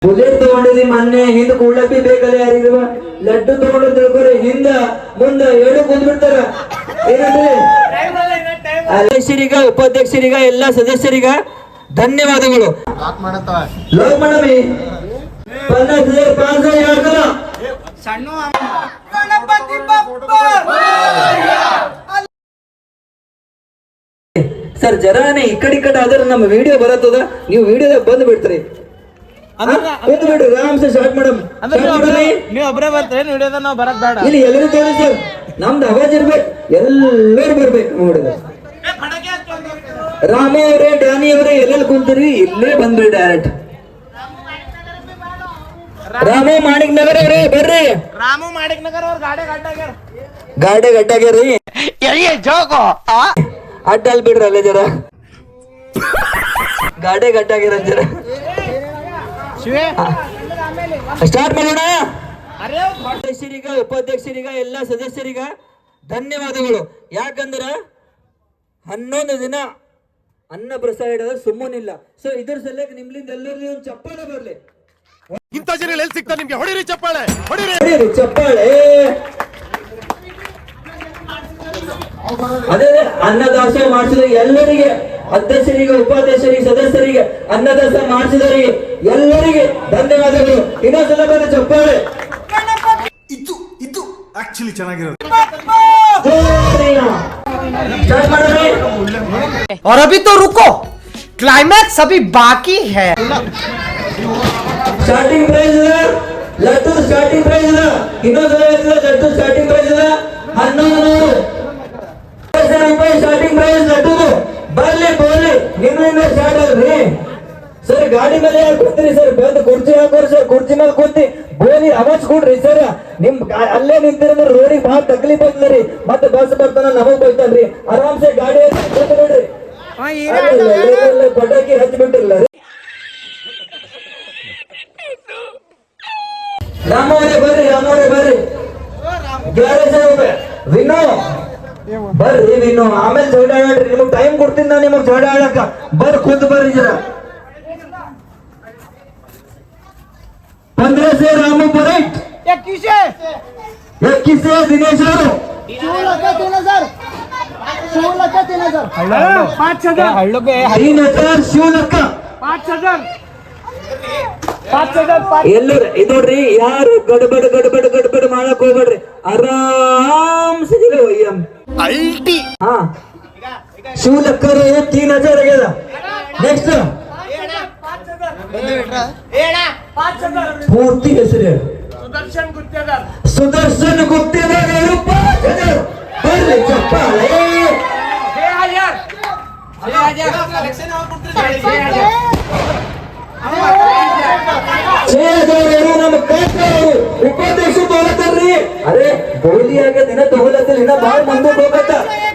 Bullet ತಗೊಂಡಿದ್ವಿ ಮೊನ್ನೆ, ಹಿಂದ್ ಕೂಡ್ಲಪ್ಪಿ ಬೇಕಲ್ಲ ಯಾರಿರುವ ಲಡ್ಡು ತಗೊಂಡು ತಿಳ್ಕೊರಿ, ಹಿಂದ ಮುಂದ ಎರಡು ಕುಂದ್ಬಿಡ್ತಾರ. ಏನಂದ್ರೆ ಅಧ್ಯಕ್ಷರಿಗ, ಉಪಾಧ್ಯಕ್ಷರಿಗ, ಎಲ್ಲ ಸದಸ್ಯರಿಗ ಧನ್ಯವಾದಗಳು. ಲೋಕ್ ಮಾಡಮಿ 50,500 ಹೇಳ್ತಾರ. ಸರ್ ಜರಾನೆ ಈ ಕಡೆ ಆದ್ರೆ ನಮ್ಮ ವಿಡಿಯೋ ಬರತ್ತದ, ನೀವು ವಿಡಿಯೋದಾಗ ಬಂದು ಬಿಡ್ತೀರಿ. ಬಿಡ್ರಿ ಆರಾಮ್ಸೆ ಸ್ಟಾರ್ಟ್ ಮಾಡಮ್. ನೀವು ಒಬ್ಬರೇ ಬರ್ತೀರಿ ವಿಡಿಯೋದ, ನಾವು ಬರಕ್ ಬೇಡ. ಇಲ್ಲಿ ಎಲ್ಲರೂ ತೋರಿ ಸರ್, ನಮ್ದು ಅವಾಜ್ ಇರ್ಬೇಕು, ಎಲ್ಲರೂ ಬರ್ಬೇಕು. ನೋಡಿದ ರಾಮ ಅವರೇ, ಡ್ಯಾನಿ ಅವರೇ ಎಲ್ಲೆಲ್ಲಿ ಕುಂತೀರಿ ಇಲ್ಲೇ ಬಂದ್ರಿ ಡೈರೆಕ್ಟ್. ರಾಮು ಮಾಣಿಕ್ ನಗರ್ ಅವರೇ ಬರ್ರಿ. ರಾಮು ಮಾಣಿಕ್ ನಗರ್ ಅವ್ರ ಗಾಡೆ ಗಡ್ಡಾಗ್ಯಾರಿ. ಅಡ್ಡಲ್ ಬಿಡ್ರಿ ಅಲ್ಲೇ ಜರ ಗಾಡೆ ಗಡ್ಡಾಗ್ಯಾರ ಜರ. ಸ್ಟಾರ್ಟ್ ಮಾಡೋಣ. ಅಧ್ಯಕ್ಷರಿಗ, ಉಪಾಧ್ಯಕ್ಷರಿಗ, ಎಲ್ಲ ಸದಸ್ಯರಿಗ ಧನ್ಯವಾದಗಳು. ಯಾಕಂದ್ರ 11 ದಿನ ಅನ್ನ ಪ್ರಸಾದ ಇಡೋದು ಸುಮ್ಮನಿಲ್ಲ. ಸೊ ಇದ್ರ ಸಲಕ್ಕೆ ನಿಮ್ಲಿಂದ ಎಲ್ಲರಿಗೂ ಒಂದು ಚಪ್ಪಾಳೆ ಬರ್ಲಿ. ಇಂಥ ಜನ ಎಲ್ಲಿ ಸಿಗ್ತಾರೆ ನಿಮ್ಗೆ? ಹೊಡಿರಿ ಚಪ್ಪಾಳೆ, ಹೊಡಿರಿ ಚಪ್ಪಾಳೆ. ಅದೇ ಅನ್ನದಾಸೋಹ ಮಾಡಿಸಿದ ಎಲ್ಲರಿಗೆ, ಅಧ್ಯಕ್ಷರಿಗೆ, ಉಪಾಧ್ಯಕ್ಷರಿಗೆ, ಸದಸ್ಯರಿಗೆ, ಅನ್ನದಾಸೋಹ ಮಾಡಿಸಿದವರಿಗೆ ಎಲ್ಲರಿಗೆ ಧನ್ಯವಾದಗಳು. ಇನ್ನೊಂದ್ಸಲ ಬಂದ ಚಪ್ಪಾಳೆ. ಇದು ಆಕ್ಚುಲಿ ಚೆನ್ನಾಗಿರೋದು. और अभी तो रुको, क्लाइमैक्स अभी बाकी है. Starting price laddu, starting price ಇನ್ನೊಂದ್ಸಲ ಲಡ್ಡು ಸ್ಟಾರ್ಟಿಂಗ್ ಪ್ರೈಸ್ 1100 ರೂಪಾಯಿ ಸ್ಟಾರ್ಟಿಂಗ್ ಪ್ರೈಸ್ ಲಡ್ಡು. ಬರ್ಲಿ ಬೋಲಿ ನಿಮ್ಮಿಂದ ಸ್ಟಾರ್ಟ್ ಅಲ್ರಿ ಸರ್. ಗಾಡಿ ಮೇಲೆ ಯಾರು ಕೂತೀರಿ ಸರ್? ಬಂದು ಕುರ್ಚಿ ಹಾಕೋರಿ ಸರ್, ಕುರ್ಚಿ ಮೇಲೆ ಕೂತಿ ಬೋಲಿ ಅವಾಜ್ ಕೊಡ್ರಿ ಸರ್. ನಿಮ್ ಅಲ್ಲೇ ನಿಂತಿರಂದ್ರೆ ರೋಡಿಗೆ ಭಾಳ ತಕ್ಲೀಫ್ ಆಗ್ತದ್ರಿ. ಮತ್ತೆ ಬಸ್ ಬರ್ತಾನ ನಮಗ್ ಬೈತಾನ್ರಿ. ಆರಾಮ್ಸೆ ಗಾಡಿ ನೋಡ್ರಿ, ಪಟಾಕಿ ಹಚ್ಚಿಬಿಟ್ಟಿರ್ಲ. ರಾಮವರೇ ಬರ್ರಿ, ರಾಮವರೇ ಬರ್ರಿ. 1100 ರೂಪಾಯಿ ವಿನೋ ಬರ್ರಿ ವಿನೋ. ಆಮೇಲೆ ಜಗಳ ಆಡ್ರಿ, ನಿಮಗ್ ಟೈಮ್ ಕೊಡ್ತೀನಿ ನಾನು ನಿಮಗ್ ಜಗಳ ಆಡಕ. ಬರ್ರಿ ಖುದ್ ಬರ್ರಿ ಜರ. 1500 ರಾಮು ಬರೈಟ್. 2100 ದಿನೇಶ್ ಅವರು. 3000 ಶಿವಲಕ್ಕ. ಎಲ್ಲರೂ ಇದು ನೋಡ್ರಿ, ಯಾರು ಗಡಬಡ ಗಡಬಡ ಗಡಬಡ ಮಾಡಕ್ ಹೋಗ್ಬೇಡ್ರಿ. ಆರಾಮ್ಸೆ ಹಾ ಶಿವಲಕ್ಕರು 3000 ಆಗ್ಯದ. ನೆಕ್ಸ್ಟ್ ಪೂರ್ತಿ ಹೆಸರು ಹೇಳಿ. ಸುದರ್ಶನ್ ಗುತ್ತಿದಾರ್ 5000. ಬರ್ರಿ ಚಪ್ಪಾಳೆ. 6000 ನಮ್ಮ ಕಾಕರು ಉಪಾಧ್ಯಕ್ಷ ತೋಲತ್ತಾರ್ರಿ. ಅರೆ ಬೋಲಿಯಾಗ ದಿನ ತಗೋಲತ್ತಿಲ್ಲ, ಇನ್ನ ಬಾಳ ಮುಂದೆ ಹೋಗತ್ತ.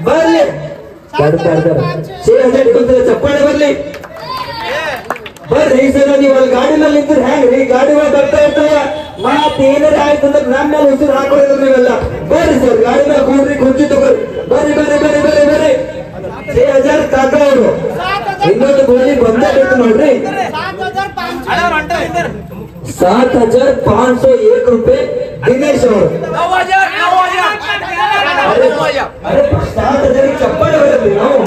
ಬರ್ಲಿ 6000 ಚಪ್ಪಾಳೆ ಬರ್ಲಿ. ಬರ್ರಿ ಸರ್, ನೀವು ಅಲ್ಲಿ ಗಾಡಿ ಮೇಲೆ ನಿಂತ್ರೆ ಹೆಂಗ್ರಿ? ಗಾಡಿ ಮೇಲೆ ಬರ್ತಾ ಇರ್ತಾವ, ಮತ್ ಏನಾರ ಆಯ್ತು ಅಂದ್ರೆ ನಮ್ಮ ಮೇಲೆ ಉಸಿರು ಹಾಕೋದ್ರಿ ನೀವೆಲ್ಲ. ಬರ್ರಿ ಸರ್, ಗಾಡಿ ಮೇಲೆ ಕೂಡ್ರಿ, ಕುರ್ಚಿ ತಗೋರಿ. ಬರ್ರಿ ಬರ್ರಿ ಬರ್ರಿ ಬರ್ರಿ ಬರ್ರಿ. 6000 ಕಾಕ ಅವರು. ಇನ್ನೊಂದು ಗೋಲಿ ಬಂದಾಗಿತ್ತು ನೋಡ್ರಿ. 7501 ರೂಪಾಯಿ ದಿನೇಶ್ ಅವರು. 7000 ಚಪ್ಪಾಳೆ ಬರಲಿ ನಾವು.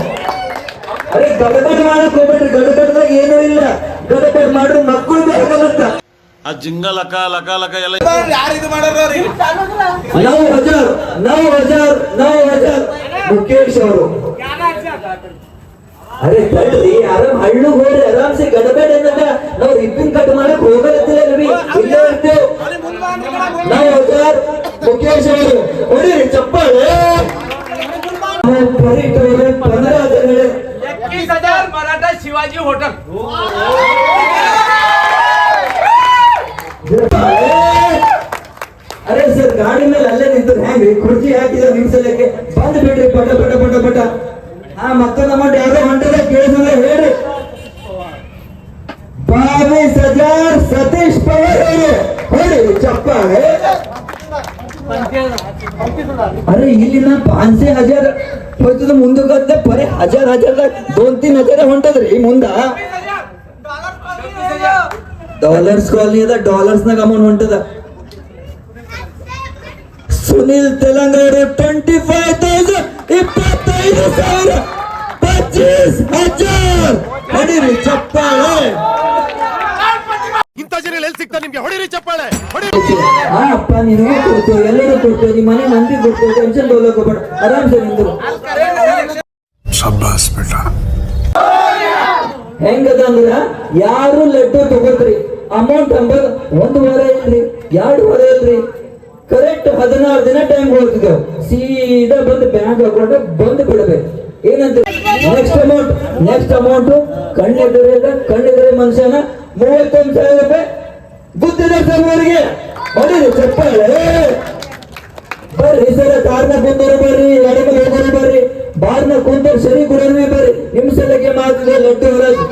ಅರೆ ಗಡಬಡ ಮಾಡಕ್ ಹೋಗ್ಬೇಡ್ರಿ, ಗಡಬಡದಾಗ ಏನೂ ಇಲ್ಲ. ಗಡಬಡ ಮಾಡ್ರಿ, ಮಕ್ಕಳು ಬೇಕಾಗತ್ತ. ಆ ಜಿಂಗ ಲಕ ಲಕ ಲಕ ಎಲ್ಲ ಮುಖೇಶ್ ಅವರು. ಅರೆ ತಡ್ರಿ, ಆರಾಮ್ ಹಳ್ಳು ಹೋಗ್ರಿ, ಆರಾಮ್ಸೆ ಗಡಬೇಡ ಅನ್ನದ. ನಾವು ರಿಬ್ಬಿನ್ ಕಟ್ ಮಾಡಕ್ ಹೋಗಲತ್ತಿಲ್ಲ, ಇಲ್ಲೇ ಇರ್ತೇವೆ ನಾವು. ಮುಖೇಶ್ ಅವರು ಹೊಡಿರಿ ಚಪ್ಪಾಳೆ. 21,000 मराठा शिवाजी होटल. ಅರೆ ಸರ್, ಗಾಡಿ ಮೇಲೆ ಅಲ್ಲೇ ನಿಂತರು ಹೆಂಗ್ರಿ? ಕುರ್ಚಿ ಹಾಕಿದ ನಿಮ್ಸಲಕ್ಕೆ ಬಂದ್ ಬಿಡ್ರಿ ಪಟ ಪಟ ಪಟ ಪಟ. ಹಾ ಮತ್ತೊಂದು ಅಮೌಂಟ್ ಯಾರೋ ಹೊಂಟದ ಕೇಳಿಸಲ್ಲ ಹೇಳ್ರಿ. 22,000 ಸತೀಶ್ ಪವಾರ್ ಅವರು. ಹೊಡಿರಿ ಚಪ್ಪಾಳೆ. अरे ಇಲ್ಲಿ ನಾ 5,000 ಹೋಯ್ತದ ಮುಂದಕ್ಕೆ ಬರೀ 1000 2-3 ಹಜಾರ ಹೊಂಟದ್ರಿ ಮುಂದ. ಡಾಲರ್ಸ್ ಕಾಲನಿ ಅದ, ಡಾಲರ್ಸ್ನಾಗ ಅಮೌಂಟ್ ಹೊಂಟದ. ಸುನಿಲ್ ತೆಲಂಗಾಡು 25,000, 25,000, 25,000. ಹೊಡಿರಿ ಚಪ್ಪಾಳೆ. ಇಂಥ ಜನ ಎಲ್ಲಿ ಸಿಗ್ತಾರೆ ನಿಮ್ಗೆ? ಹೊಡಿರಿ ಚಪ್ಪಾಳೆ. ಆ ಅಪ್ಪ ನೀನು ಕೊಡ್ತೇವೆ, ಎಲ್ಲರೂ ಕೊಡ್ತೇವೆ, ನಿಮ್ಮ ಮನೆ ಮಂದಿ ಕೊಡ್ತೇವೆ, ಟೆನ್ಷನ್ ತಗೊಳ್ಳೋಕೆ ಹೋಗ್ಬೇಡ, ಆರಾಮ್ಸೆ ನಿಂದ್ರು. ಶಬ್ಬಾಸ್ ಬೇಟ. ಹೆಂಗದ ಅಂದ್ರ ಯಾರು ಲಡ್ಡು ತಗೋತ್ರಿ, ಅಮೌಂಟ್ ಅಂಬದ್ 1 ವಾರ ಇಲ್ರಿ, 2 ವಾರ ಇಲ್ರಿ, ಕರೆಕ್ಟ್ 16 ದಿನ ಟೈಮ್ ಹೋಗ್ತಿದ್ದೇವೆ. ಸೀದಾ ಬಂದು ಬ್ಯಾಂಕ್ ಅಕೌಂಟ್ ಬಂದು ಬಿಡಬೇಕು. ಏನಂತ ನೆಕ್ಸ್ಟ್ ಅಮೌಂಟ್ ಕಣ್ಣಿದ್ರೆ ಮನುಷ್ಯನ 31,000 ರೂಪಾಯಿ ಗುತ್ತಿದೆ ಸರ್ವರಿಗೆ. ಹೊಡಿರಿ ಚಪ್ಪಾಳೆ. ಬರ್ರಿ ಸರ, ಕಾರ್ನ ಕುಂತರು ಬರ್ರಿ, ಎಡಮ ಹೋಗೋರು ಬರ್ರಿ, ಬಾರ್ನ ಕುಂತರು ಸರಿ ಗುರವಿ ಬರ್ರಿ. ನಿಮ್ ಸಲಕ್ಕೆ ಮಾತಿದೆ ಲಡ್ಡು ಹೊರಗೆ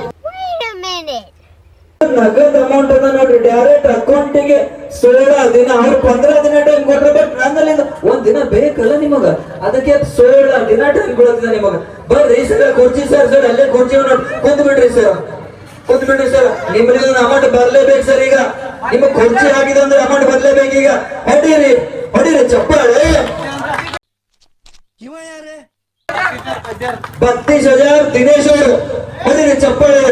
ನಗದ್ ಅಮೌಂಟ್ ಅದ ನೋಡ್ರಿ, ಡೈರೆಕ್ಟ್ ಅಕೌಂಟಿಗೆ 16 ದಿನ, ಅವ್ರು 15 ದಿನ ಟೈಮ್ ಕೊಟ್ರೆ, ಬಟ್ ನನ್ನಲ್ಲಿಂದ 1 ದಿನ ಬೇಕಲ್ಲ ನಿಮಗ, ಅದಕ್ಕೆ 16 ದಿನ ಟೈಮ್ ಕೊಡುತ್ತಿದೆ ನಿಮಗ. ಬರ್ರಿ ಸರ್, ಕುರ್ಚಿ ಸರ್ ಅಲ್ಲೇ ಕುರ್ಚಿ ಕುಂತ್ ಬಿಡ್ರಿ ಸರ್, ಕುಂತ್ ಬಿಡ್ರಿ ಸರ್. ನಿಮ್ಮಲ್ಲಿ ಅಮೌಂಟ್ ಬರ್ಲೇಬೇಕು ಸರ್. ಈಗ ನಿಮಗ್ ಕುರ್ಚಿ ಆಗಿದೆ ಅಂದ್ರೆ ಅಮೌಂಟ್ ಬರ್ಲೇಬೇಕು. ಈಗ ಹೊಡಿರಿ ಚಪ್ಪಾಳೆ. 32,000 ದಿನೇಶ್ ಅವರು, ಹೊಡಿರಿ ಚಪ್ಪಾಳೆ.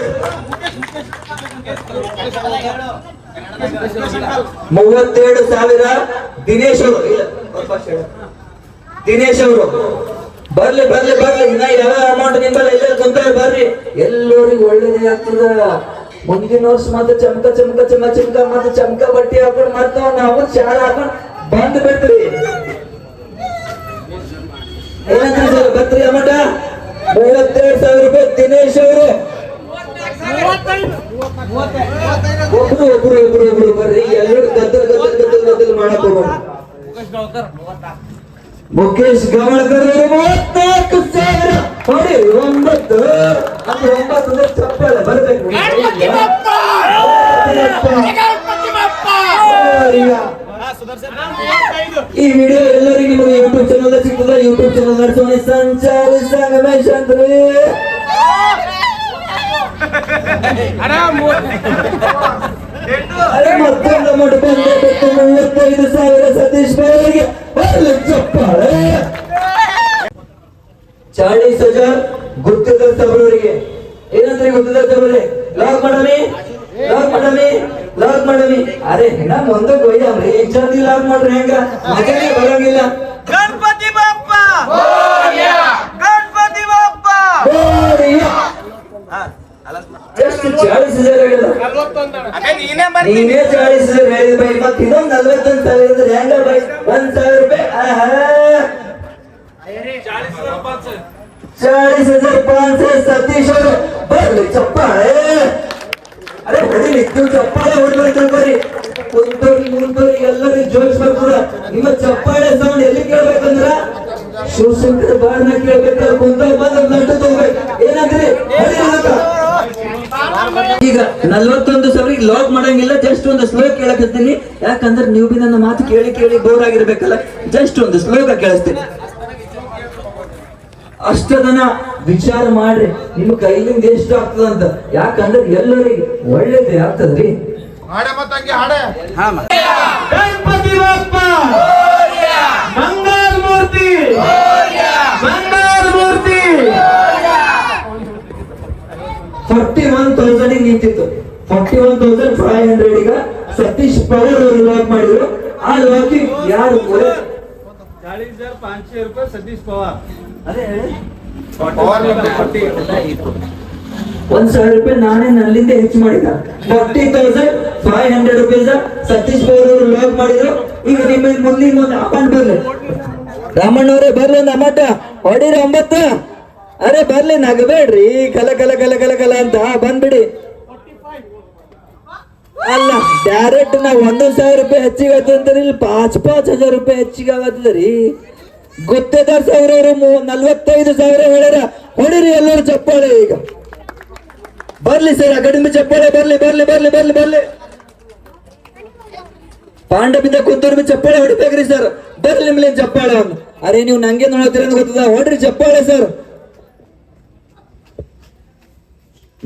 32,000 ದಿನೇಶ್ ಅವರು ಬರ್ಲಿ. ಇನ್ನ ಯಾವ ಅಮೌಂಟ್ ನಿಂಬಲ್ಲ ಎಲ್ಲ ಕುಂತಾರೆ ಬರ್ರಿ. ಎಲ್ಲರಿಗೂ ಒಳ್ಳೇದೇ ಆಗ್ತದ. ಮುಂದಿನ ವರ್ಷ ಮತ್ತೆ ಚಮಕ ಮತ್ತೆ ಚಮಕ ಬಟ್ಟೆ ಹಾಕೊಂಡು ಮತ್ತೆ ನಾವು ಶಾಲೆ ಹಾಕೊಂಡು ಬಂದ್ ಬಿಡ್ತೀವಿ. ಏನಂದ್ರಿ ಸರ್? ಬರ್ತೀರಿ ಅಮೌಂಟ 32,000 ರೂಪಾಯಿ ದಿನೇಶ್ ಅವರು. ಒಬ್ರು ಬರ್ರಿ, ಎಲ್ಲರೂ ಗದ್ದಲ್ ಮಾಡಕ್ ಹೋಗೋಣ. ಮುಖೇಶ್ ಗವಳ್ಕರ್ 34,000. ನೋಡಿ 9 ಅಂದ್ರೆ 9 ಚಪ್ಪಾಳೆ ಬರ್ಬೇಕು. ಈ ವಿಡಿಯೋ ಎಲ್ಲರಿಗೂ ನಿಮಗೆ ಯೂಟ್ಯೂಬ್ ಚಾನಲ್ ಸಿಗ್ತದ. ಯೂಟ್ಯೂಬ್ ಚಾನಲ್ ನಡೆಸೋಣ ಸಂಚಾರಿ ಸಂಗಮೇಶ್ ಅಂದ್ರೆ ಮತ್ತೊಂದು ಅಮೌಂಟ್ ಬಂದ್ಬಿಟ್ಟು 35,000 ಸತೀಶ್ ಅವರಿಗೆ ಚಪ್ಪಾಳೆ. 40,000 ಗುತ್ತಿದ ಸಭೆಯವರಿಗೆ. ಏನಂದ್ರೆ ಗುತ್ತಿದ ಸಭೆ ಲಾಕ್ ಮಾಡಮಿ. ಅರೆ ನಮ್ ಒಂದಕ್ಕೆ ಒಯ್ಯಾಮ್ರಿ, ಈಗ ಜಲ್ದಿ ಲಾಕ್ ಮಾಡ್ರಿ, ಹೆಂಗ ಮಜಾನೇ ಬರಂಗಿಲ್ಲ. ಗಣಪತಿ ಬಪ್ಪ ಜಸ್ಟ್ 40,000 ಹೇಳಿದ. ನೀನೇ 40,000 ಹೇಳಿದ ಬೈ, ಮತ್ತೆ ಇನ್ನೊಂದು 41,000 ಇದ್ರೆ ಹೆಂಗ ಬೈ? 1,000 ರೂಪಾಯಿ. 40,500 ಸತೀಶ್ ಅವರು ಬರ್ಲಿ ಚಪ್ಪಾಳೆ. ಅರೆ ಹೊಡಿಲಿ ಚಪ್ಪಾಳೆ, ಹೊಡಿಬರ್ರಿ. ಕುಂತೋರಿ ಎಲ್ಲರೂ ಜೋಡಿಸ್ಬೇಕು. ನಿಮ್ಮ ಚಪ್ಪಾಳೆ ಸೌಂಡ್ ಎಲ್ಲಿ ಕೇಳ್ಬೇಕಂದ್ರ ಶಿವಶಂಕರ್ ಬಾರ್ನ ಕೇಳ್ಬೇಕಾದ್ರೆ ಕುಂತೋಗಿ ಬಂದು ನಟ್ಟು ತಗೋಬೇಕು. ಏನಂದ್ರಿ? ಈಗ 41,000 ಲಾಕ್ ಮಾಡಂಗಿಲ್ಲ. ಜಸ್ಟ್ ಒಂದು ಸ್ಲೋ ಕೇಳಕತ್ತೀನಿ, ಯಾಕಂದ್ರೆ ನೀವು ಬಿ ನನ್ನ ಮಾತು ಕೇಳಿ ಬೋರ್ ಆಗಿರ್ಬೇಕಲ್ಲ. ಜಸ್ಟ್ ಒಂದು ಸ್ಲೋಗ ಕೇಳಿಸ್ತೀನಿ. ಅಷ್ಟದನ ವಿಚಾರ ಮಾಡ್ರಿ, ನಿಮ್ಮ ಕೈಲಿಂದ ಎಷ್ಟು ಆಗ್ತದಂತ. ಯಾಕಂದ್ರೆ ಎಲ್ಲರಿಗೆ ಒಳ್ಳೇದೇ ಆಗ್ತದ್ರಿ. ಗಣಪತಿ ಬಪ್ಪ ಮಂಗಲ್ ಮೂರ್ತಿ 41,000 ನಿಂತಿತ್ತು. 41,500 ಈಗ ಸತೀಶ್ ಪವರ್ ಅವರು ಲಾಕ್ ಮಾಡಿದ್ರು. ಆ ಲಾಕಿಂಗ್ ಯಾರು? 40,500 ರೂಪಾಯಿ ಸತೀಶ್ ಪವಾರ್. ಅದೇ 1,000 ರೂಪಾಯಿ ನಾನೇ ನನ್ನಿಂದ ಹೆಚ್ಚು ಮಾಡಿದ. 40,500 ರೂಪಾಯಿ ಸತೀಶ್ ಪವರ್ ಅವರು ಲಾಕ್ ಮಾಡಿದ್ರು. ಈಗ ನಿಮ್ಮ ಮುಂದಿನ ಒಂದು ಅಮೌಂಟ್ ಬರ್ಲಿ. ರಾಮಣ್ಣವ್ರೆ ಬರ್ಲಿ, ಒಂದು ಅಮೌಂಟ್ ಹೊಡಿರಿ 9. ಅರೆ ಬರ್ಲಿ, ನಗಬೇಡ್ರಿ, ಕಲ ಅಂತ ಬಂದ್ಬಿಡಿ. ಅಲ್ಲ ಡೈರೆಕ್ಟ್ ನಾವು 1,000 ರೂಪಾಯಿ ಹೆಚ್ಚಿಗೆ ಆಯ್ತಂತಾರೆ, ಇಲ್ಲಿ 5,000 ರೂಪಾಯಿ ಹೆಚ್ಚಿಗೆ ಆಗತ್ತದ್ರಿ. ಗುತ್ತೇದಾರ್ ಸಾವಿರ ಅವರು 45,000 ಹೇಳ್ಯಾರ. ಹೊಡಿರಿ ಎಲ್ಲರೂ ಚಪ್ಪಾಳೆ. ಈಗ ಬರ್ಲಿ ಸರ್, ಕಡಿಮೆ ಚಪ್ಪಾಳೆ ಬರ್ಲಿ. ಪಾಂಡವಿಂದ ಕುಂತೂರು ಚಪ್ಪಾಳೆ ಹೊಡಿಬೇಕ್ರಿ ಸರ್. ಬರ್ಲಿ ನಿಮ್ಗೆ ಚಪ್ಪಾಳೆ ಅವನು. ಅರೆ ನೀವು ನಂಗೆ ನೋಡ್ತೀರ ಗೊತ್ತದ, ಹೊಡ್ರಿ ಚಪ್ಪಾಳೆ ಸರ್.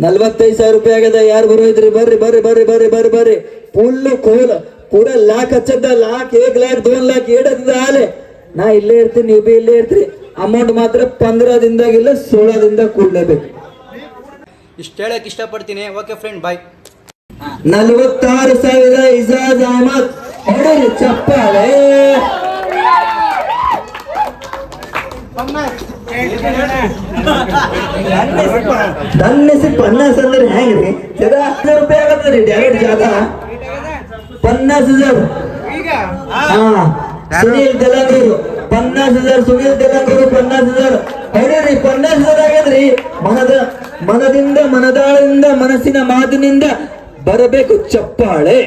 45,000 ರೂಪಾಯಿ ಆಗದ. ಯಾರು ಬರೋಯ್ತ್ರಿ? ಬರ್ರಿ ಬರ್ರಿ ಬರ್ರಿ ಬರ್ರಿ ಬರ್ರಿ ಬರ್ರಿ. ಫುಲ್ ಕೋಲ್ ಪೂರ ಲಾಕ್ ಹಚ್ಚದ. ಲಾಕ್ 1 ಲಾಕ್ 2 ಲಾಕ್ ಏಡದ ಹಾಲೆ. ನಾ ಇಲ್ಲೇ ಇರ್ತೀನಿ, ನೀವು ಬಿ ಇಲ್ಲೇ ಇರ್ತೀರಿ. ಅಮೌಂಟ್ ಮಾತ್ರ 15 ದಿನದಾಗಿಲ್ಲ 16 ದಿನದಾಗ ಕೊಡ್ಲೇಬೇಕು. ಇಷ್ಟು ಹೇಳಕ್ ಇಷ್ಟಪಡ್ತೀನಿ. ಓಕೆ ಫ್ರೆಂಡ್, ಬಾಯ್. 46,000 ಇಜಾಜ್ ಅಹಮದ್. ಹೊಡೆರಿ ಚಪ್ಪಾಳೆ. ನನ್ನ ಹೆಸರು ಪನ್ನಾಸ್ ಅಂದ್ರೆ ಹೆಂಗ್ರಿ? 1000 ರೂಪಾಯಿ ಆಗತ್ತರಿ ಡೈರೆಕ್ಟ್ ಜಾಗ. 50,000. ಸುನೀಲ್ ತೆಲಂಗೂರು 50,000. ಸುನೀಲ್ ತೆಲಂಗೂರು 50,000. ಹೊಡೆರಿ 50,000 ಆಗದ್ರಿ. ಮನದಿಂದ ಮನದಾಳದಿಂದ ಮನಸ್ಸಿನ ಮಾತಿನಿಂದ ಬರಬೇಕು ಚಪ್ಪಾಳೆ.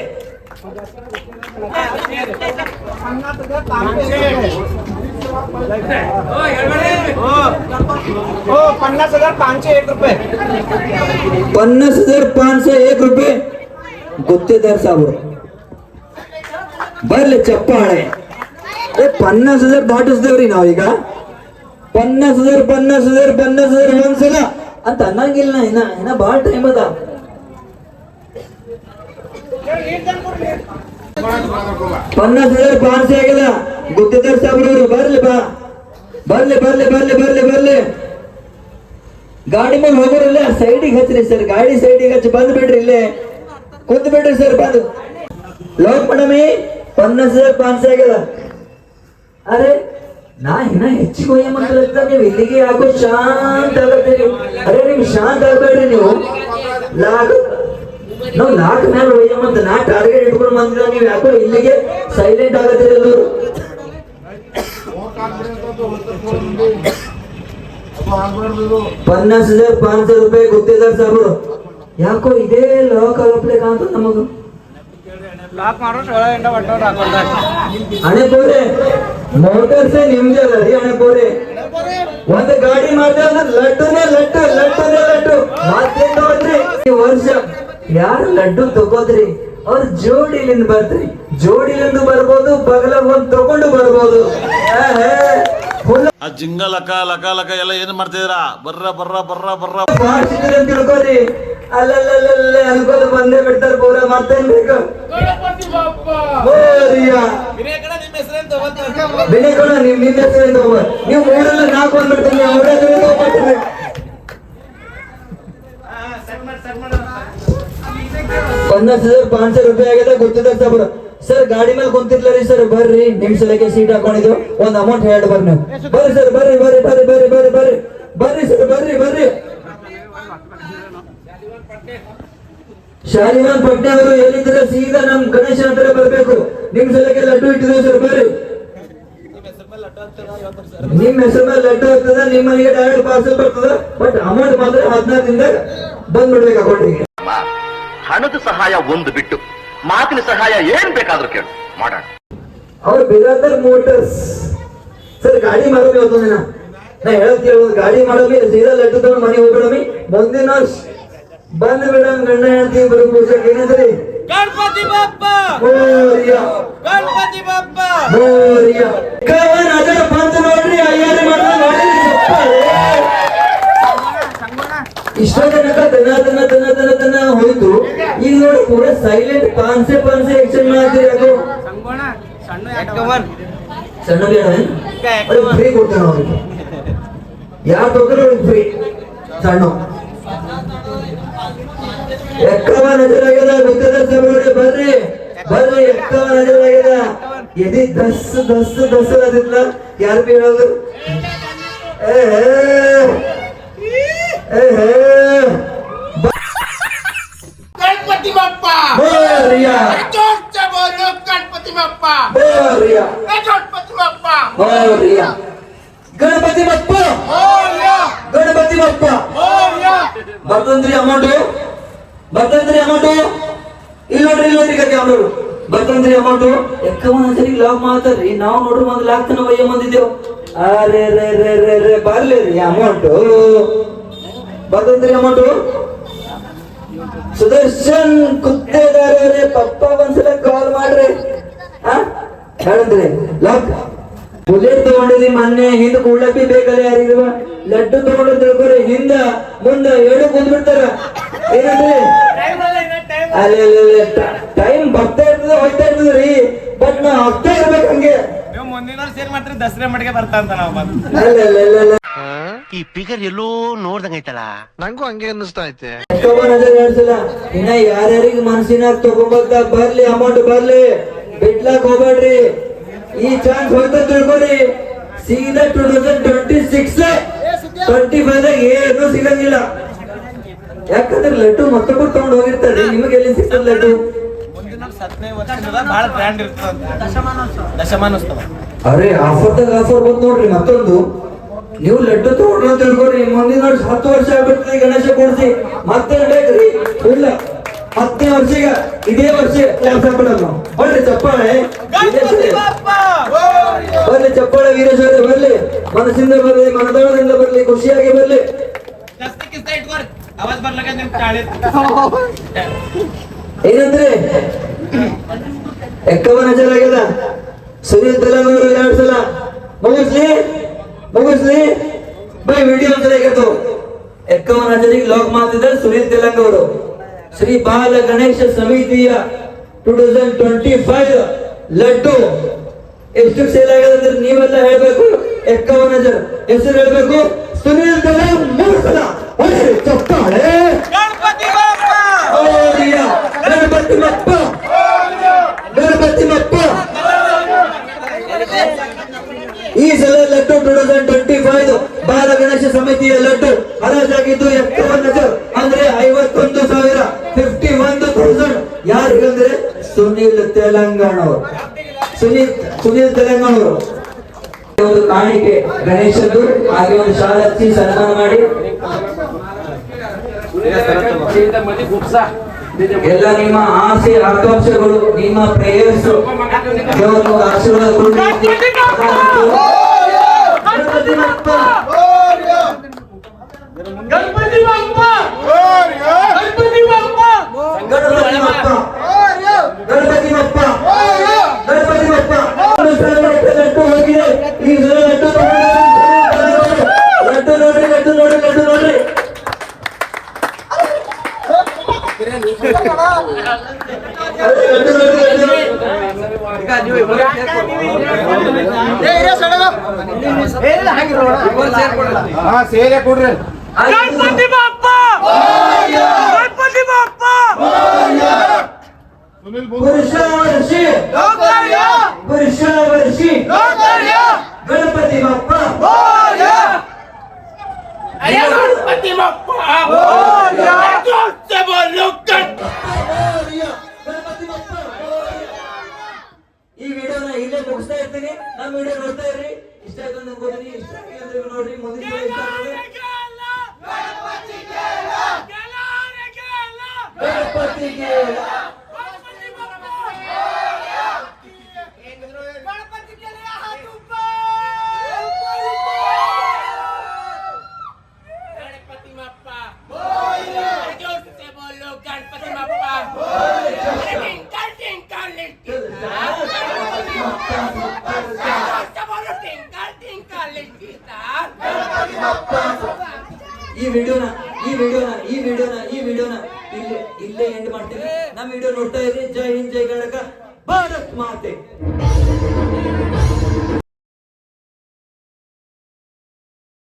हो 50,501 रुपये. 50,501 ರೂಪಾಯಿ ಗುತ್ತೇದಾರ್ ಸಾಬ್ರು. ಬರ್ಲಿ ಚಪ್ಪಾಳೆ. 50,000 ದಾಟಿಸ್ದೇವ್ರಿ ನಾವೀಗ. 50,000 ಒಂದ್ಸಲ ಅಂತ ಅನ್ನಂಗಿಲ್ಲ. ಇನ್ನ ಬಾಳ ಟೈಮ್ ಅದ. 50,500 ಆಗದ ಗುತ್ತೇದಾರ್ ಸಾಬ್ರವ್ರು. ಬರ್ಲಿ ಬಾ, ಬರ್ಲಿ ಬರ್ಲಿ ಬರ್ಲಿ ಬರ್ಲಿ ಬರ್ಲಿ. ಗಾಡಿ ಮೇಲೆ ಹೋಗೋರಿಲ್ಲ, ಸೈಡಿಗೆ ಹಚ್ಚ್ರಿ ಸರ್. ಗಾಡಿ ಸೈಡಿಗೆ ಹಚ್ಚಿ ಬಂದ್ ಬಿಡ್ರಿ. ಇಲ್ಲೇ ಕುಂತ್ ಬಿಡ್ರಿ ಸರ್. ಬಂದು ಲೋಕ್ ಮೇಡಮಿ 50,500 ಆಗ್ಯದ. ಅರೆ ನಾ ಇನ್ನ ಹೆಚ್ಚಿಗೆ ಹೋಯ ಮಾತಾಡ್ತಾ ನೀವು ಇಲ್ಲಿಗೆ ಯಾಕೋ ಶಾಂತ ಆಗತ್ತೀರಿ. ಅರೆ ನೀವು ಶಾಂತ ಆಗ್ಬೇಡ್ರಿ. ನೀವು ನಾವು ಲಾಕ್ ಮೇಲೆ ಹೋಯ್ಯ ಅಂತ ನಾ ಟಾರ್ಗೆಟ್ ಇಟ್ಕೊಂಡು ಬಂದಿಲ್ಲ. ನೀವು ಯಾಕೋ ಇಲ್ಲಿಗೆ ಸೈಲೆಂಟ್ ಆಗತ್ತೀರಿ ಎಲ್ಲರೂ. 50,500 ರೂಪಾಯಿ ಗುತ್ತೇದಾರ್ ಸಾಬ್ರು. ಯಾಕೋ ಇದೇ ಲಾಕ್ ಆಗಪ್ಲೆ ಕಾಂತ ನಮಗ. लाख मारो 16 बटन हाಕೊಂಡ. ಅಣೆ ಬೋರೆ ಮೋಟರ್ಸ್ ನಿಮ್ದೇ ಅಲ್ಲ ರೀ. ಅಣೆ ಬೋರೆ ಒಂದು ಗಾಡಿ ಮಾಡ್ದೆ ಅಂದ್ರೆ ಲಡ್ಡುನೇ ಲಡ್ಡು. ಮತ್ತೇನ್ ನೋಡ್ರಿ, ಈ ವರ್ಷ ಯಾರು ಲಡ್ಡು ತಗೋದ್ರಿ ಅವ್ರ ಜೋಡಿಲಿಂದ ಬರ್ತ್ರಿ. ಜೋಡಿಲಿಂದ ಬರ್ಬೋದು, ಬಗಲ ಒಂದ್ ತಗೊಂಡು ಬರ್ಬೋದು. ಆ ಜಿಂಗ ಲಕ ಲಕ ಲಕ ಎಲ್ಲ ಏನ್ ಮಾಡ್ತಿದ್ದೀರಾ? ಬರ್ರ ಬರ್ರ ಬರ್ರ ಬರ್ರ ಮಾಡ್ತಿದ್ರಿ ಅಂತ ತಿಳ್ಕೊರಿ. ಅಲ್ಲಲ್ಲಲ್ಲೇ ಅನ್ಕೋದು ಬಂದೇ ಬಿಡ್ತಾರ ಪೂರ. ಮತ್ತೇನ್ ಬೇಕು? ಬಿಣಿಕೋಣ ನಿಮ್ ಹೆಸರಿಂದ ನೀವು 3 4 ಬಂದ್ಬಿಡ್ತೀನಿ. 50,500 ರೂಪಾಯಿ ಆಗಿದೆ ಗುತ್ತೇದಾರ್ ಸಾಬ್ರು. ಸರ್ ಗಾಡಿ ಮೇಲೆ ಕುಂತಿರ್ಲಾರಿ ಸರ್. ಬರ್ರಿ ನಿಮ್ ಸಲಕ್ಕೆ ಸೀಟ್ ಹಾಕೊಂಡಿದ್ದು. ಒಂದ್ ಅಮೌಂಟ್ ಹೇಳಿ ಬರ್ರಿ. ನೀವು ಬರ್ರಿ ಸರ್. ಬರ್ರಿ ಬರ್ರಿ ಬರ್ರಿ ಬರ್ರಿ ಬರ್ರಿ ಬರ್ರಿ ಬರ್ರಿ ಸರ್. ಬರ್ರಿ ಬರ್ರಿ. ಶಾಲಿಮಾನ್ ಪಟ್ನೆ ಅವರು ಎಲ್ಲಿದ್ರೆ ಸೀದಾ ನಮ್ ಗಣೇಶ ಹತ್ರ ಬರ್ಬೇಕು. ನಿಮ್ ಸಲಕ್ಕೆ ಲಡ್ಡು ಇಟ್ಟಿದ್ದೇವೆ ಸರ್. ಬರ್ರಿ. ನಿಮ್ ಹೆಸರು ಮೇಲೆ ಲಡ್ಡು ಆಗ್ತದ. ನಿಮ್ಮ ಮನೆಗೆ ಡೈರೆಕ್ಟ್ ಪಾರ್ಸಲ್ ಬರ್ತದ. ಬಟ್ ಅಮೌಂಟ್ ಮಾತ್ರ 16 ದಿನದಾಗ ಬಂದ್ಬಿಡ್ಬೇಕು ಅಕೌಂಟಿಗೆ. ಹಣದ ಸಹಾಯ ಒಂದು ಬಿಟ್ಟು ಮಾತಿನ ಸಹಾಯ ಏನ್ ಬೇಕಾದ್ರೂ ಕೇಳು ಮಾಡೋಣ. ಅವ್ರು ಬಿರಾದರ್ ಮೋಟರ್ಸ್ ಸರ್. ಗಾಡಿ ಮಾಡೋಮಿ ಅವತ್ತು ನಾ ಹೇಳೋದು ಗಾಡಿ ಮಾಡೋಮಿ ಸೀದಾ ಲಡ್ಡು ತಗೊಂಡು ಮನೆ ಹೋಗ್ಬಿಡಮಿ. ಮುಂದಿನ ವರ್ಷ ಬಂದ್ ಬಿಡಮ್ ಗಂಡ ಹೇಳ್ತೀವಿ ಬರೋ ಪೂಜೆಗೆ. ಏನಂದ್ರಿ? गणपति बाप्पा ಮೋರಿಯ गणपति बाप्पा ಮೋರಿಯ. 51,000 ಬಂತು ನೋಡ್ರಿ. ಅಯ್ಯಾರಿ ಮಾಡ್ದ ನೋಡಿ ಚಪ್ಪಾಳೆ. ಇಷ್ಟೋ ತನಕ ತನ ಹೋಯ್ತು. ಈಗ ನೋಡಿ ಪೂರ ಸೈಲೆಂಟ್. ಪಾನ್ಸೆ ಎಕ್ಸ್ಚೇಂಜ್ ಮಾಡ್ತೀರಿ. ಯಾಕೋ ಸಣ್ಣ ಫ್ರೀ ಕೊಡ್ತೇನೆ ಅವ್ರಿಗೆ. ಯಾರು ತಗೋರು ಫ್ರೀ ಸಣ್ಣ. 51,000 ಆಗ್ಯದ ಗುತ್ತೇದಾರ್ ಸಾಬ್ರು. ಬರ್ರಿ ಬರ್ರಿ. 51,000 ಆಗ್ಯದ. ಎದಿ ದಸ್ ಅದಿಲ್ಲ. ಯಾರು ಬಿ ಹೇಳೋದು? गणपति बाप्पा ಮೋರಿಯ जोर से बोलो गणपति बाप्पा ಮೋರಿಯ गणपति बाप्पा ಮೋರಿಯ. ಗಣಪತಿ ಬಪ್ಪ मोरया ಗಣಪತಿ ಬಪ್ಪ. मोरया ಬರ್ತಂದ್ರಿ ಅಮೌಂಟ್ ಇಲ್ಲಿ ನೋಡ್ರಿ ಕಟ್ಟಿ ಅವ್ರು ಬರ್ತಂದ್ರಿ ಅಮೌಂಟ್. 51,000 ಲಾಕ್ ಮಾಡ್ತಾರ್ರಿ. ನಾವು ನೋಡ್ರಿ 1 ಲಾಕ್ ತನ ಒಯ್ಯ ಬಂದಿದ್ದೇವು. ಅರೆ ರೇ ರೇ ರೇ ರೇ ಬರ್ಲಿ ರೀ ಅಮೌಂಟ್. ಬರ್ತಂದ್ರಿ ಅಮೌಂಟ್. ಸುದರ್ಶನ್ ಗುತ್ತೇದಾರ್ ಅವರೇ ಪಪ್ಪ ಒಂದ್ಸಲ ಕಾಲ್ ಮಾಡ್ರಿ. ಹೇಳಿದ್ರಿ ಲಾಕ್ ಬುಲೆಟ್ ತಗೊಂಡಿದ್ರಿ ಮೊನ್ನೆ ಹಿಂದ್ ಕೂಡ್ಲಪ್ಪಿ ಬೇಕಲ್ಲ ಯಾರಿಗಿರುವ ಲಡ್ಡು ತಗೊಂಡು ತಿಳ್ಕೊರಿ ಹಿಂದ ಮುಂದ ಎರಡು ಕುಂದ್ಬಿಡ್ತಾರ ಏನಂದ್ರಿ ಅಲ್ಲಿ ಟೈಮ್ ಬರ್ತಾ ಇರ್ತದ ಹೋಗ್ತಾ ಇರ್ತದ್ರಿ ಬಟ್ ನಾವ್ ಆಗ್ತಾ ಇರ್ಬೇಕು ಹಂಗೆ ನೀವು ಮುಂದಿನ ವರ್ಷ ಏನ್ ಮಾಡ್ತೀರಿ ದಸರಾ ಮಟ್ಟಿಗೆ ಬರ್ತಾ ಅಂತ ನಾವು ಅಲ್ಲ ಈ ಫಿಗರ್ ಎಲ್ಲೋ ನೋಡ್ದಂಗೈತಲ್ಲ ನಂಗೂ ಹಂಗೆ ಅನ್ನಿಸ್ತಾ ಐತೆ ಹೇಳ್ಸಲ್ಲ ಇನ್ನ ಯಾರ್ಯಾರಿಗೆ ಮನ್ಸಿನಾಗ ತಗೊಂಬಂದ ಬರ್ಲಿ ಅಮೌಂಟ್ ಬರ್ಲಿ ಬಿಡ್ಲಾಕ್ ಹೋಗ್ಬೇಡ್ರಿ ಈ ಚಾನ್ಸ್ ಹೋಗ್ತಾ ತಿಳ್ಕೊರಿ ಸೀದಾ 2026 25 ಏನು ಸಿಗಂಗಿಲ್ಲ ಯಾಕಂದ್ರೆ ಲಡ್ಡು ಮತ್ತೊಬ್ಬರು ತಗೊಂಡು ಹೋಗಿರ್ತಾರೆ ನಿಮಗೆ ಎಲ್ಲಿ ಸಿಗ್ತದೆ ಲಡ್ಡು ಮುಂದಿನ 17 ವರ್ಷದಿಂದ ಬಹಳ ಬ್ರ್ಯಾಂಡ್ ಇರ್ತದೆ ದಶಮಾನೋತ್ಸವ ಅರೆ ಆಫರ್ದಾಗ ಆಫರ್ ಬಂದ್ ನೋಡ್ರಿ ಮತ್ತೊಂದು ನೀವು ಲಡ್ಡು ತಗೊಂಡ್ರು ಅಂತ ತಿಳ್ಕೊರಿ ಮುಂದಿನ ವರ್ಷ 10 ವರ್ಷ ಆಗ್ಬಿಡ್ತದೆ ಗಣೇಶ ಕೂಡಿಸಿ ಮತ್ತೆ ಬೇಕ್ರಿ ಇಲ್ಲ 10ನೇ ವರ್ಷಗ ಇದೇ ವರ್ಷ ಕ್ಲಾಸ್ ಆಗ್ಬಿಡಲ್ಲ ಬರ್ರಿ ಚಪ್ಪಾಳೆ ಬರ್ಲಿ ಚಪ್ಪಾಳೆ ವೀರೇಶ್ವರ ಬರ್ಲಿ ಮನಸ್ಸಿಂದ ಬರ್ಲಿ ಮನದಾಳದಿಂದ ಬರ್ಲಿ ಖುಷಿಯಾಗಿ ಬರ್ಲಿ ಜಾಸ್ತಿ ಕಿಸ್ತ ಇಟ್ಕೋರಿ ಆವಾಜ್ ಬರ್ಲಕ ನಿಮ್ ತಾಳಿ ಏನಂದ್ರೆ ಎಕ್ಕವನ ಚೆನ್ನಾಗ್ಯದ ಸುನೀಲ್ ತೆಲಂಗೂರು 2 ಸಲ ಮುಗಿಸ್ಲಿ ಬೈ ವಿಡಿಯೋ ಚೆನ್ನಾಗಿತ್ತು ಎಕ್ಕವನ ಹಜರಿಗೆ ಲಾಕ್ ಮಾಡ್ತಿದ್ದಾರೆ ಸುನೀಲ್ ತೆಲಂಗೂರು ಶ್ರೀ ಬಾಲ ಗಣೇಶ ಸಮಿತಿಯ 2025 ಲಡ್ಡು ಎಷ್ಟು ಸೇಲ್ ಆಗಿದೆ ಅಂದ್ರೆ ನೀವೆಲ್ಲ ಹೇಳ್ಬೇಕು ಎಕ್ಕವನ ಜನ ಹೆಸರು ಹೇಳ್ಬೇಕು ಸುನೀಲ್ ತೆಲಂಗ್ 3 ಸಲ ಚಪ್ಪಾಳೆ ಗಣಪತಿ ಬಪ್ಪ ಗಣಪತಿ ಬಪ್ಪ ಗಣಪತಿ ಬಪ್ಪ ಈ ಸಲ ಲಡ್ಡು 2025 ಬಾಲ ಗಣೇಶ ಸಮಿತಿಯ ಲಡ್ಡು ಹರಾಜಾಗಿದ್ದು 51 ಅಂದ್ರೆ 51,000 51,000 ಯಾರಿಗಂದ್ರೆ ಸುನೀಲ್ ತೆಲಂಗಾಣ ಅವರು ಸುನೀಲ್ ತೆಲಂಗಾಣ ಅವರು ಒಂದು ಕಾಣಿಕೆ ಗಣೇಶದ್ದು ಹಾಗೆ ಒಂದು ಶಾಲೆ ಹಚ್ಚಿ ಸನ್ಮಾನ ಮಾಡಿ ಎಲ್ಲ ನಿಮ್ಮ ಆಸೆ ಆಕಾಂಕ್ಷೆಗಳು ನಿಮ್ಮ ಪ್ರೇಯರ್ಸ್ ದೇವರು ಆಶೀರ್ವಾದ ಕೊಡಿ. ಗಣಪತಿ ಬಪ್ಪ ಗಣಪತಿ ಬಪ್ಪ ಗಣಪತಿ ಬಪ್ಪ ಗಣಪತಿ ಬಪ್ಪ ಗಣಪತಿ ಬಪ್ಪ ಗಣಪತಿ ಬಪ್ಪ ಲಡ್ಡು ಹೋಗಿದೆ ಈ ಸಲ ಲಡ್ಡು ನೋಡ್ರಿ ಲಡ್ಡು ನೋಡ್ರಿ ಲಡ್ಡು ನೋಡ್ರಿ ಸೇರೆ ಕೊಡ್ರಿ ಗಣಪತಿ ಬಪ್ಪ ಗಣಪತಿ ಬಪ್ಪ ಪುರುಷ ವರ್ಷಿ ಗಣಪತಿ ಬಪ್ಪ ಗಣಪತಿ ಬಪ್ಪ ಜೋರ್ಸೆ ಬೋಲು ಈ ವಿಡಿಯೋನ ಇಲ್ಲೇ ಮುಗಿಸ್ತಾ ಇರ್ತೀನಿ ನಮ್ಮ ವಿಡಿಯೋ ನೋಡ್ತಾ ಇರ್ರಿ ಇಷ್ಟ ಆಯ್ತು ಅಂತ ಅನ್ಕೋತೀನಿ ಇಷ್ಟ ಆಗಿಲ್ಲ ಅಂದ್ರೆ ನೋಡ್ರಿ ಮುಂದಿನ video ಇಷ್ಟ ಆಗಿದೆ ಗಣಪತಿಗೆ ಈ ವಿಡಿಯೋನ ಇಲ್ಲೇ ಎಂಡ್ ಮಾಡ್ತೀನಿ ನಮ್ಮ ವಿಡಿಯೋ ನೋಡ್ತಾ ಇರಿ ಜೈ ಹಿಂದ್ ಜೈ ಕರ್ನಾಟಕ ಭಾರತ್ ಮಾತೆ